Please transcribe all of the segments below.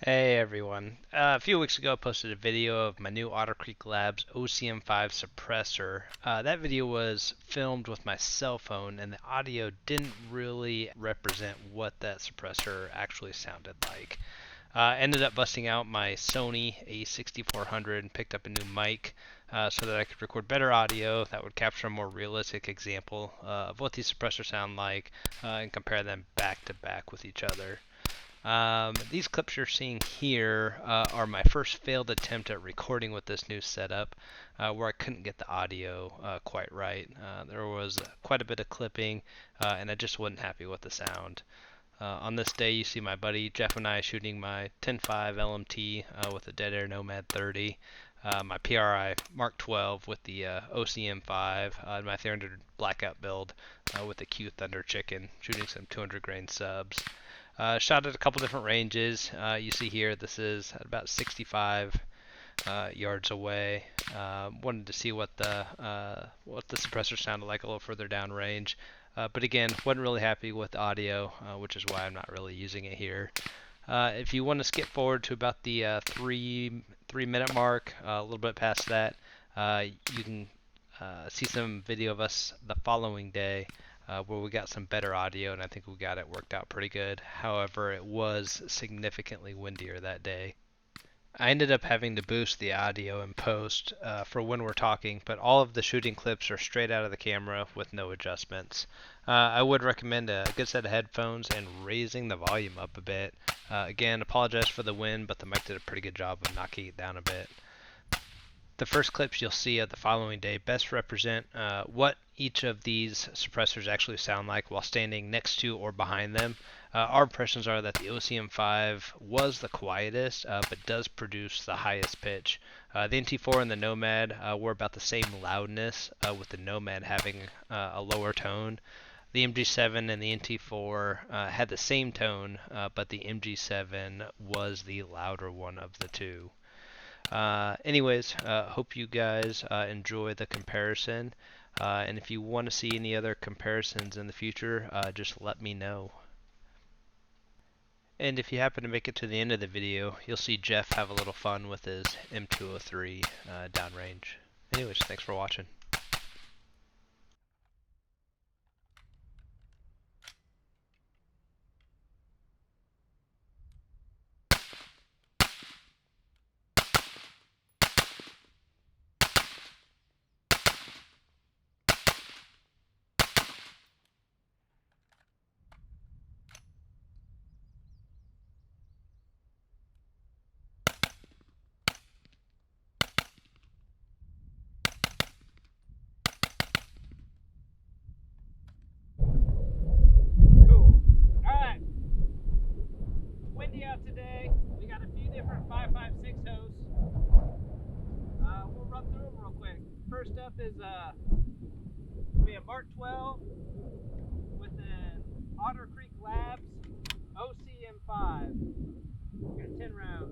Hey everyone. A few weeks ago I posted a video of my new Otter Labs OCM5 suppressor. That video was filmed with my cell phone and the audio didn't really represent what that suppressor actually sounded like. Ended up busting out my Sony A6400 and picked up a new mic so that I could record better audio that would capture a more realistic example of what these suppressors sound like and compare them back to back with each other. These clips you're seeing here are my first failed attempt at recording with this new setup where I couldn't get the audio quite right. There was quite a bit of clipping and I just wasn't happy with the sound. On this day you see my buddy Geoff and I shooting my 10.5 LMT with a dead air Nomad 30, my PRI Mark 12 with the OCM5, and my 300 blackout build with the Q Thunder Chicken shooting some 200 grain subs. Shot at a couple different ranges. You see here, this is at about 65 yards away. Wanted to see what the suppressor sounded like a little further down range. But again, wasn't really happy with the audio, which is why I'm not really using it here. If you want to skip forward to about the 3 minute mark, a little bit past that, you can see some video of us the following day where we got some better audio, and I think we got it worked out pretty good. However, it was significantly windier that day. I ended up having to boost the audio in post for when we're talking, but all of the shooting clips are straight out of the camera with no adjustments. I would recommend a good set of headphones and raising the volume up a bit. Again, apologize for the wind, but the mic did a pretty good job of knocking it down a bit. The first clips you'll see of the following day best represent what each of these suppressors actually sound like while standing next to or behind them. Our impressions are that the OCM5 was the quietest, but does produce the highest pitch. The NT4 and the Nomad were about the same loudness, with the Nomad having a lower tone. The MG7 and the NT4 had the same tone, but the MG7 was the louder one of the two. Anyways, hope you guys enjoy the comparison. And if you want to see any other comparisons in the future, just let me know. And if you happen to make it to the end of the video, you'll see Geoff have a little fun with his M203 downrange. Anyways, thanks for watching. Cool. Alright. Windy out today. We got a few different 5.56 hose. We'll run through them real quick. First up is be a Mark 12 with an Otter Labs OCM5. Got 10 rounds.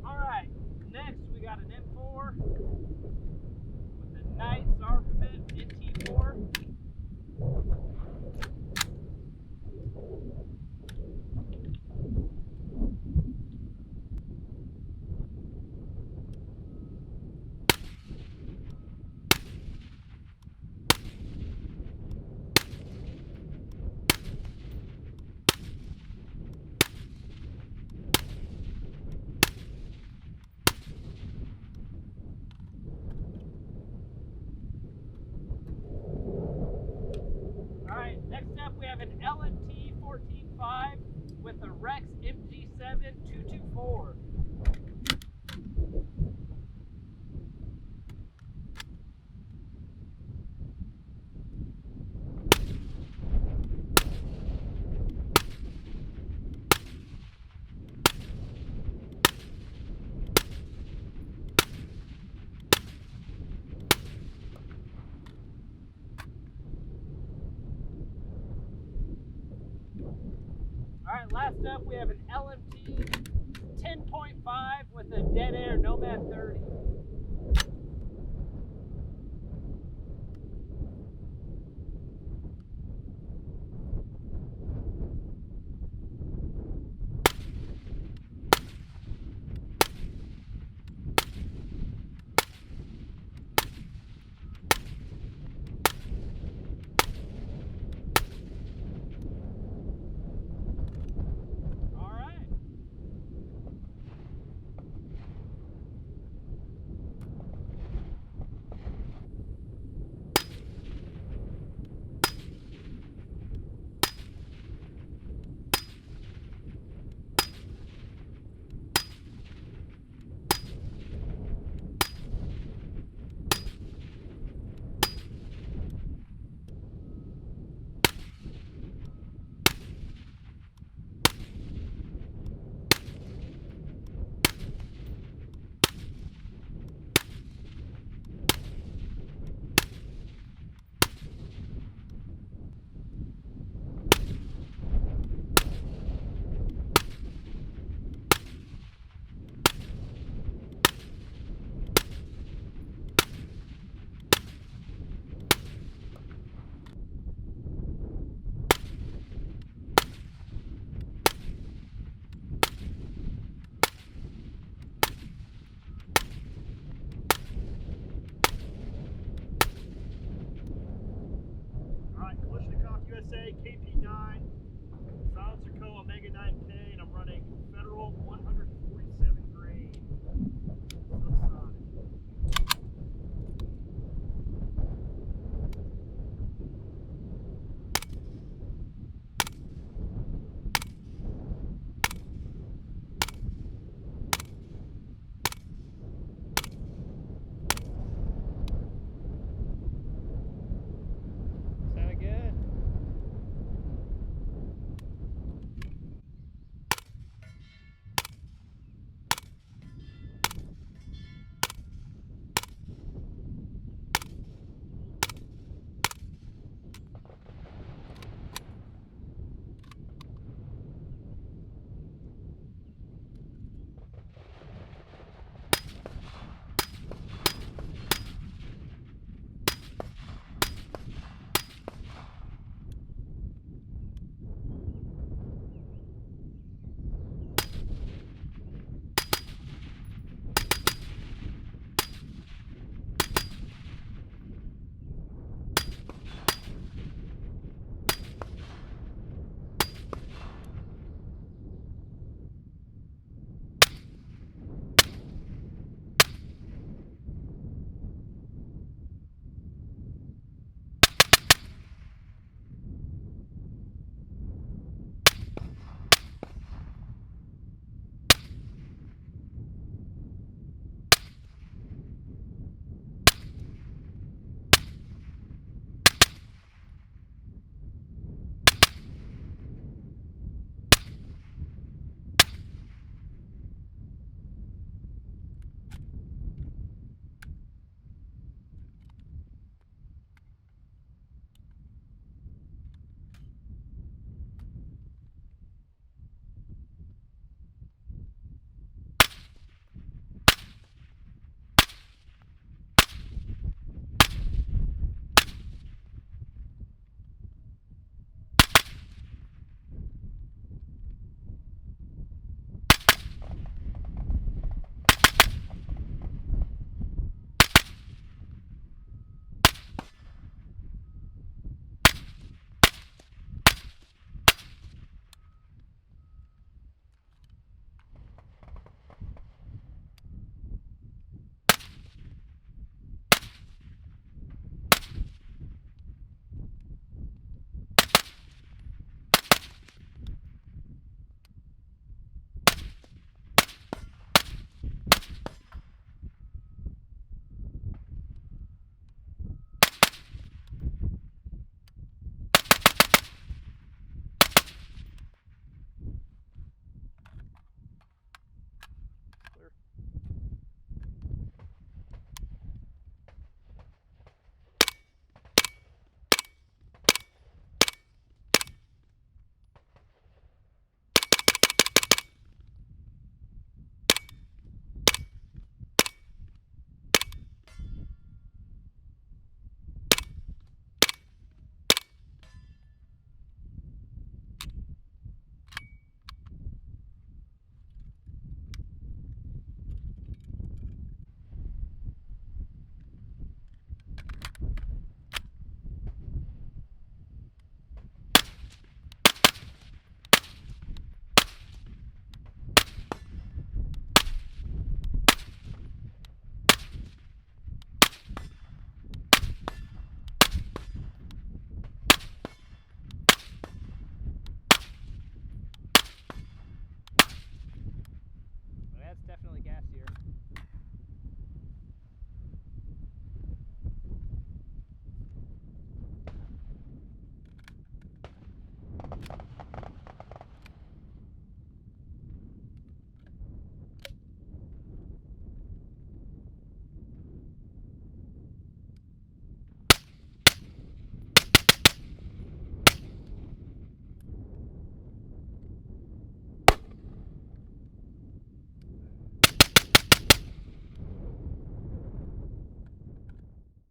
Alright, next we got an M4 with a nice Armament NT4. Alright, next up we have an LMT 14.5 with a Rex MG7 224. Alright, last up we have an LMT 10.5 with a dead air Nomad 30.